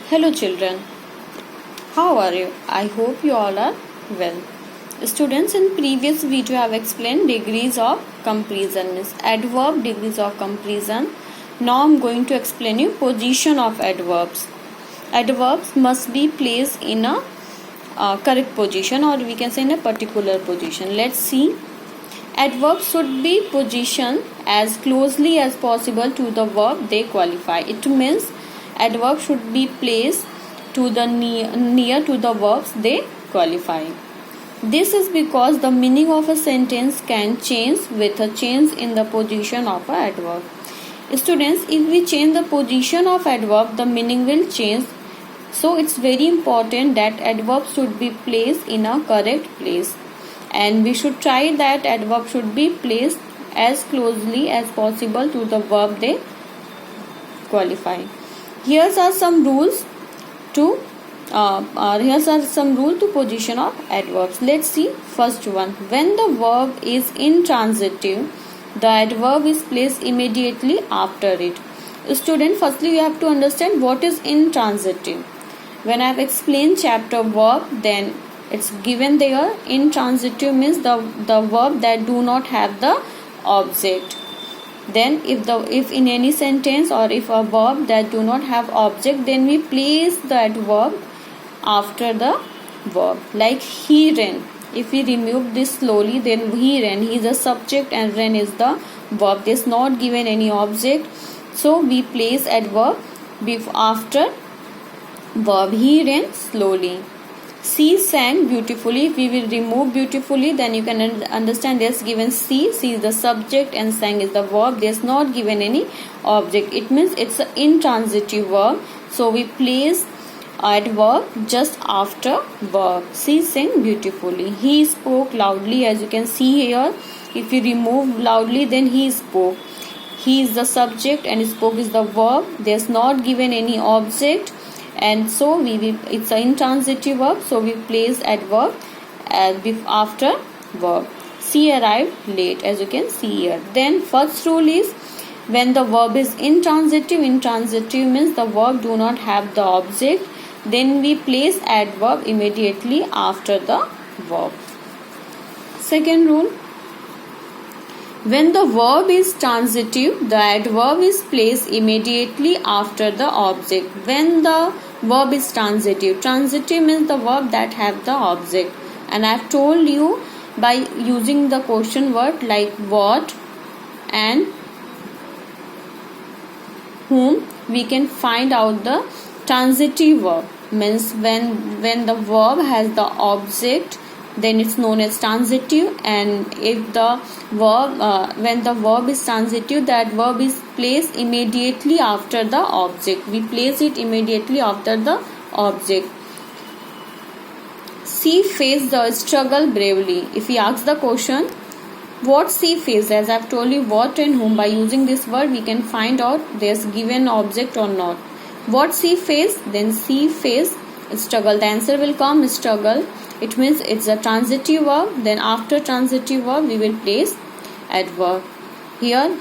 Hello children, how are you? I hope you all are well. Students, in previous video I have explained degrees of comparison, means adverb degrees of comparison. Now I am going to explain you position of adverbs. Adverbs must be placed in a correct position, or we can say in a particular position. Let's see. Adverbs should be positioned as closely as possible to the verb they qualify. It means adverb should be placed to the near to the verbs they qualify. This is because the meaning of a sentence can change with a change in the position of an adverb. Students, if we change the position of adverb, the meaning will change. So it's very important that adverb should be placed in a correct place. And we should try that adverb should be placed as closely as possible to the verb they qualify. Here are some rules to position of adverbs. Let's see. First one, when the verb is intransitive, the adverb is placed immediately after it. Student, firstly we have to understand what is intransitive. When I have explained chapter verb, then it's given there. Intransitive means the verb that do not have the object. Then if in any sentence or if a verb that do not have object, then we place that verb after the verb. Like he ran. If we remove this slowly, then he ran. He is a subject and ran is the verb. There is not given any object. So we place adverb after verb. He ran slowly. She sang beautifully. If we will remove beautifully, then you can understand there's given she is the subject and sang is the verb. There's not given any object. It means it's an intransitive verb. So we place adverb just after verb. She sang beautifully. He spoke loudly, as you can see here. If you remove loudly, then he spoke. He is the subject and spoke is the verb. There's not given any object. And so it's an intransitive verb, so we place adverb after verb. She arrived late, as you can see here. Then first rule is when the verb is intransitive means the verb do not have the object, then we place adverb immediately after the verb. Second rule, when the verb is transitive, the adverb is placed immediately after the object. When the verb is transitive means the verb that have the object. And I have told you by using the question word like what and whom, we can find out the transitive verb. Means when the verb has the object, then it's known as transitive. And if the verb when the verb is transitive, that verb is placed immediately after the object. We place it immediately after the object. She faced the struggle bravely. If we ask the question what she faced, as I've told you what and whom, by using this word we can find out there's given object or not. What she faced, then she faced struggle. The answer will come struggle. It means it's a transitive verb. Then after transitive verb we will place adverb. Here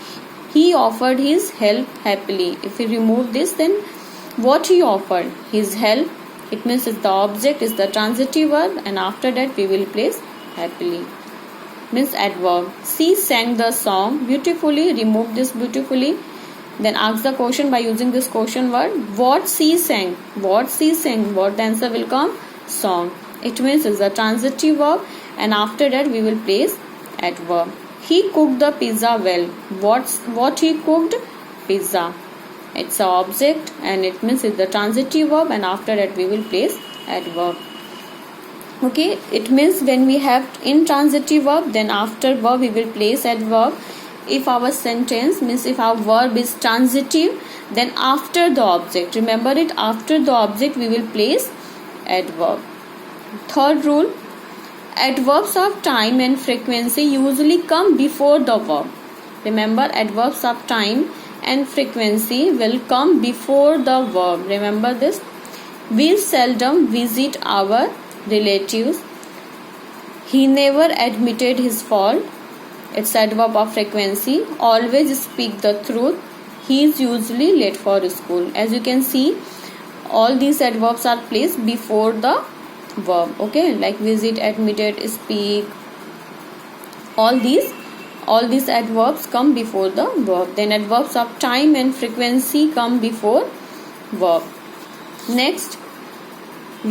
he offered his help happily. If we remove this, then what he offered, his help, it means it's the object is the transitive verb, and after that we will place happily. Means adverb. She sang the song beautifully. Remove this beautifully. Then ask the question by using this question word. What she sang. What she sang. What the answer will come? Song. It means it's a transitive verb, and after that we will place adverb. He cooked the pizza well. What he cooked? Pizza. It's an object and it means it's the transitive verb, and after that we will place adverb. Okay, it means when we have intransitive verb, then after verb we will place adverb. If our sentence means if our verb is transitive, then after the object, remember it, after the object we will place adverb. Third rule, adverbs of time and frequency usually come before the verb. Remember, adverbs of time and frequency will come before the verb. Remember this. We seldom visit our relatives. He never admitted his fault. It's adverb of frequency. Always speak the truth. He is usually late for school. As you can see, all these adverbs are placed before the verb. Okay, like visit, admitted, speak, all these adverbs come before the verb. Then adverbs of time and frequency come before verb. Next,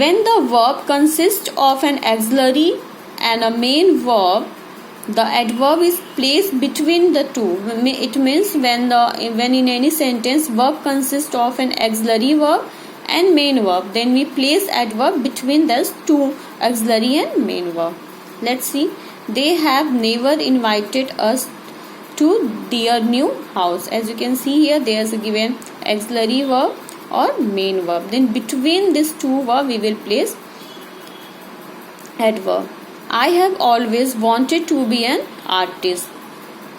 when the verb consists of an auxiliary and a main verb, the adverb is placed between the two. It means when in any sentence verb consists of an auxiliary verb and main verb, then we place adverb between those two, auxiliary and main verb. Let's see. They have never invited us to their new house. As you can see here, there is a given auxiliary verb or main verb. Then between these two verbs we will place adverb. I have always wanted to be an artist.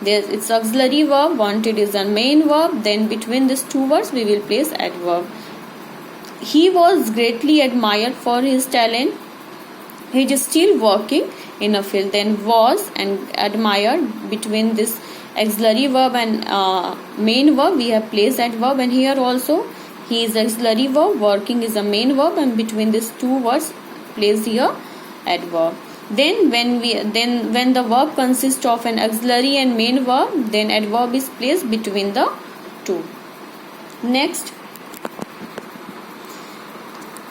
It's auxiliary verb, wanted is a main verb. Then between these two words we will place adverb. He was greatly admired for his talent. He is still working in a field. Then was and admired, between this auxiliary verb and main verb we have placed adverb. And here also he is auxiliary verb, working is a main verb, and between these two words placed here adverb. Then when the verb consists of an auxiliary and main verb, then adverb is placed between the two. Next,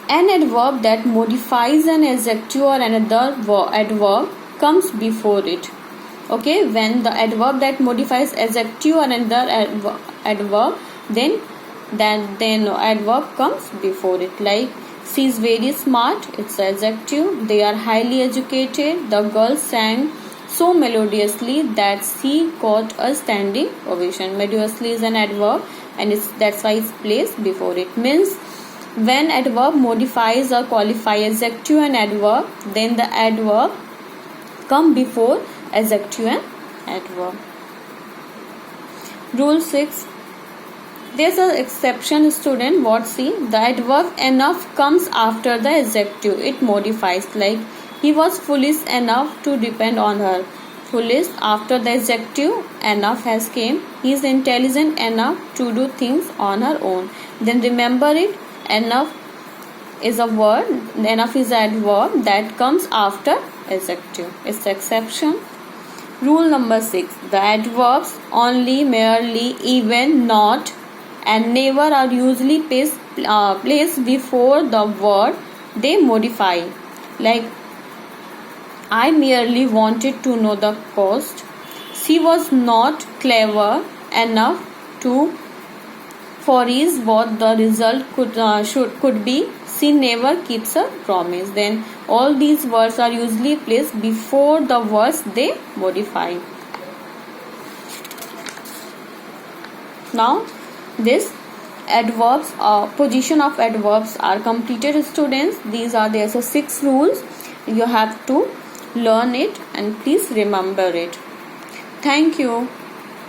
an adverb that modifies an adjective or another adverb comes before it. Okay, when the adverb that modifies adjective or another adverb, then adverb comes before it. Like, she is very smart, it's adjective. They are highly educated. The girl sang so melodiously that she got a standing ovation. Melodiously is an adverb, and that's why it's placed before it. Means when adverb modifies or qualifies adjective and adverb, then the adverb come before adjective and adverb. Rule 6. There's an exception, student. What? See, the adverb enough comes after the adjective. It modifies. Like, he was foolish enough to depend on her. Foolish, after the adjective enough has came. He is intelligent enough to do things on her own. Then remember it. Enough is a word. Enough is an adverb that comes after adjective. It's exception. Rule number 6. The adverbs only, merely, even, not, and never are usually placed before the word they modify. Like, I merely wanted to know the cost. She was not clever enough to foresee what the result could be. She never keeps a promise. Then all these words are usually placed before the words they modify. Now, this adverbs position of adverbs are completed, students. These are there 6 rules. You have to learn it and please remember it. Thank you.